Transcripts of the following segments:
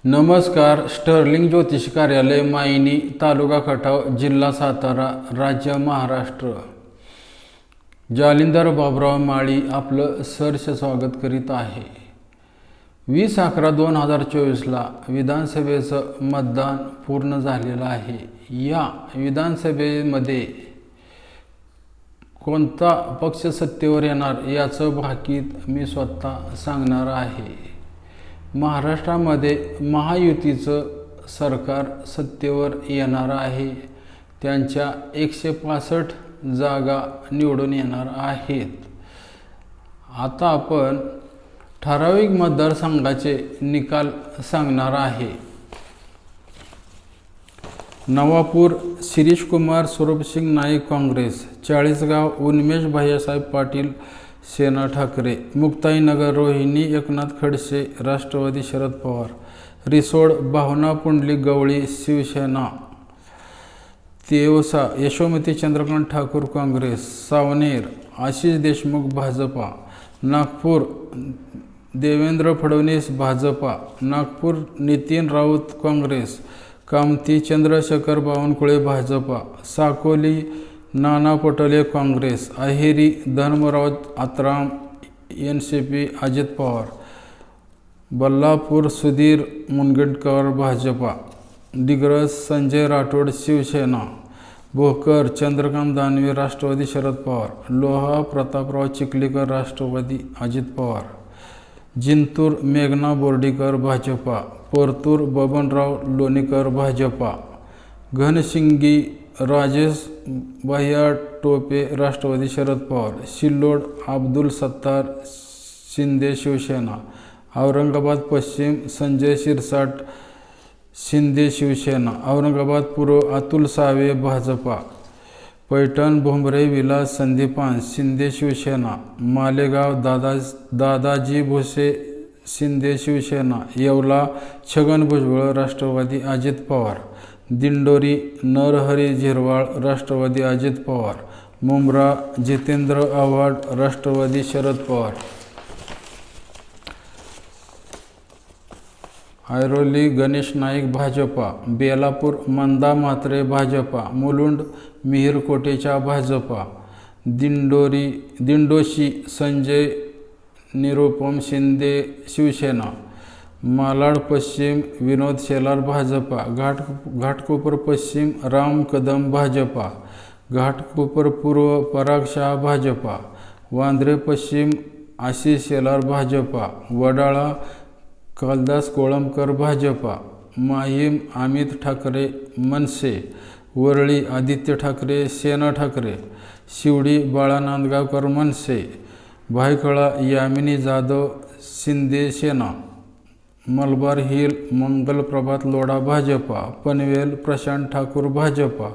नमस्कार. स्टर्लिंग ज्योतिष कार्यालय, मायनी, तालुका खटाव, जिल्हा सातारा, राज्य महाराष्ट्र. जालिंदर बाबुराव माळी आपलं सहर्ष स्वागत करीत आहे. 20/11/2024ला विधानसभेचं मतदान पूर्ण झालेलं आहे. या विधानसभेमध्ये कोणता पक्ष सत्तेवर येणार याचं भाकीत मी स्वतः सांगणार आहे. महाराष्ट्रामध्ये महायुतीचं सरकार सत्तेवर येणार आहे. त्यांच्या 165 जागा निवडून येणार आहेत. आता आपण ठराविक मतदारसंघाचे निकाल सांगणार आहे. नवापूर शिरीष कुमार स्वरूपसिंग नाईक काँग्रेस, चाळीसगाव उन्मेष भैयासाहेब पाटील सेना ठाकरे, मुक्ताईनगर रोहिणी एकनाथ खडसे राष्ट्रवादी शरद पवार, रिसोड भावना पुंडलिक गवळी शिवसेना, तिवसा यशोमती चंद्रकांत ठाकूर काँग्रेस, सावनेर आशिष देशमुख भाजपा, नागपूर देवेंद्र फडणवीस भाजपा, नागपूर नितीन राऊत काँग्रेस, कामती चंद्रशेखर बावनकुळे भाजपा, साकोली नाना पटोले काँग्रेस, अहेरी धर्मराव आत्राम NCP अजित पवार, बल्लापूर सुधीर मुनगंटीवार भाजपा, दिग्रस संजय राठोड शिवसेना, भोकर चंद्रकांत दानवे राष्ट्रवादी शरद पवार, लोहा प्रतापराव चिखलीकर राष्ट्रवादी अजित पवार, जिंतूर मेघना बोर्डीकर भाजपा, परतूर बबनराव लोणीकर भाजपा, घनशिंगी राजेश भैया टोपे राष्ट्रवादी शरद पवार, सिल्लोड अब्दुल सत्तार शिंदे शिवसेना, औरंगाबाद पश्चिम संजय शिरसाट शिंदे शिवसेना, औरंगाबाद पूर्व अतुल सावे भाजपा, पैठण भोंबरे विलास संदीपान शिंदे शिवसेना, मालेगाव दादाजी भुसे शिंदे शिवसेना, येवला छगन भुजबळ राष्ट्रवादी अजित पवार, दिंडोरी नरहरी झिरवाळ राष्ट्रवादी अजित पवार, मुंब्रा जितेंद्र आव्हाड राष्ट्रवादी शरद पवार, ऐरोली गणेश नाईक भाजपा, बेलापूर मंदा म्हात्रे भाजपा, मुलुंड मिहिरकोटेच्या भाजपा, दिंडोशी संजय निरुपम शिंदे शिवसेना, मालाड पश्चिम विनोद शेलार भाजपा, घाटकोपर पश्चिम राम कदम भाजपा, घाटकोपर पूर्व पराग शाह भाजपा, वांद्रे पश्चिम आशिष शेलार भाजपा, वडाळा कालदास कोळंबकर भाजपा, माहीम अमित ठाकरे मनसे, वरळी आदित्य ठाकरे सेना ठाकरे, शिवडी बाळा नांदगावकर मनसे, भायखळा यामिनी जाधव शिंदे सेना, मलबार हिल मंगल प्रभात लोढा भाजपा, पनवेल प्रशांत ठाकूर भाजपा,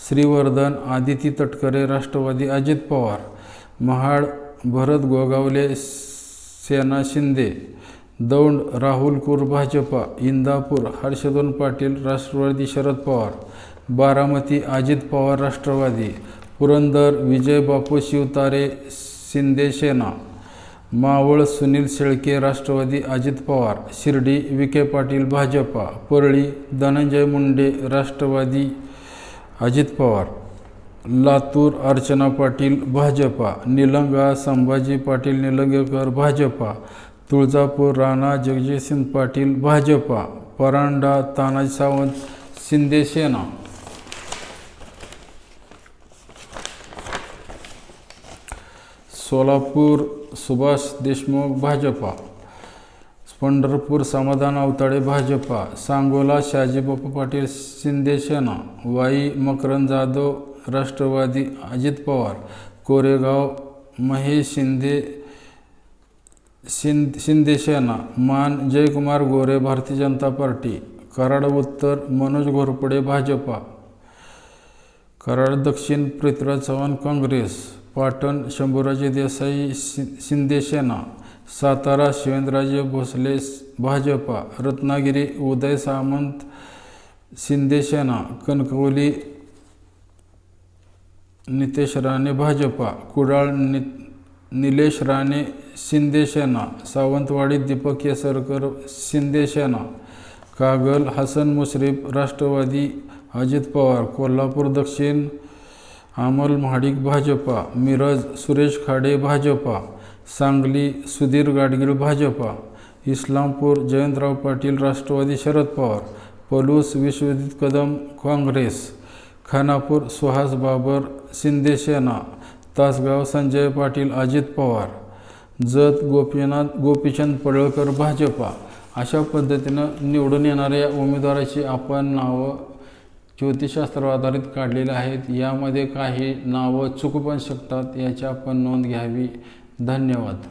श्रीवर्धन आदिती तटकरे राष्ट्रवादी अजित पवार, महाड भरत गोगावले सेना शिंदे, दौंड राहुल कुर भाजपा, इंदापूर हर्षवर्धन पाटील राष्ट्रवादी शरद पवार, बारामती अजित पवार राष्ट्रवादी, पुरंदर विजय बापू शिवतारे शिंदे सेना, मावळ सुनील शेळके राष्ट्रवादी अजित पवार, शिर्डी विखे पाटील भाजपा, परळी धनंजय मुंडे राष्ट्रवादी अजित पवार, लातूर अर्चना पाटील भाजपा, निलंगा संभाजी पाटील निलंगेकर भाजपा, तुळजापूर राणा जगजितसिंग पाटील भाजपा, परांडा तानाजी सावंत शिंदे सेना, सोलापूर सुभाष देशमुख भाजपा, पंढरपूर समाधान अवताडे भाजपा, सांगोला शाजीबापू पाटील शिंदे सेना, वाई मकरंद जाधव राष्ट्रवादी अजित पवार, कोरेगाव महेश शिंदे सेना, मान जयकुमार गोरे भारतीय जनता पार्टी, कराड उत्तर मनोज घोरपडे भाजपा, कराड दक्षिण पृथ्वीराज चव्हाण काँग्रेस, पाटण शंभूराजे देसाई शिंदे सेना, सातारा शिवेंद्रराजे भोसले भाजपा, रत्नागिरी उदय सामंत शिंदे सेना, कणकवली नितेश राणे भाजपा, कुडाळ निलेश राणे शिंदे सेना, सावंतवाडी दीपक केसरकर शिंदे सेना, कागल हसन मुश्रीफ राष्ट्रवादी, अजित पवार कोल्हापूर दक्षिण अमल महाडिक भाजपा, मिरज सुरेश खाडे भाजपा, सांगली सुधीर गाडगीळ भाजपा, इस्लामपूर जयंतराव पाटील राष्ट्रवादी शरद पवार, पलूस विश्वजित कदम काँग्रेस, खानापूर सुहास बाबर शिंदे सेना, तासगाव संजय पाटील अजित पवार, जत गोपीचंद पडळकर भाजपा. अशा पद्धतीनं निवडून येणाऱ्या उमेदवाराची आपण नावं ज्योतिषशास्त्र आधारित काढलेली आहेत. यामध्ये काही नावं चुकू पण शकतात, याची आपण नोंद घ्यावी. धन्यवाद.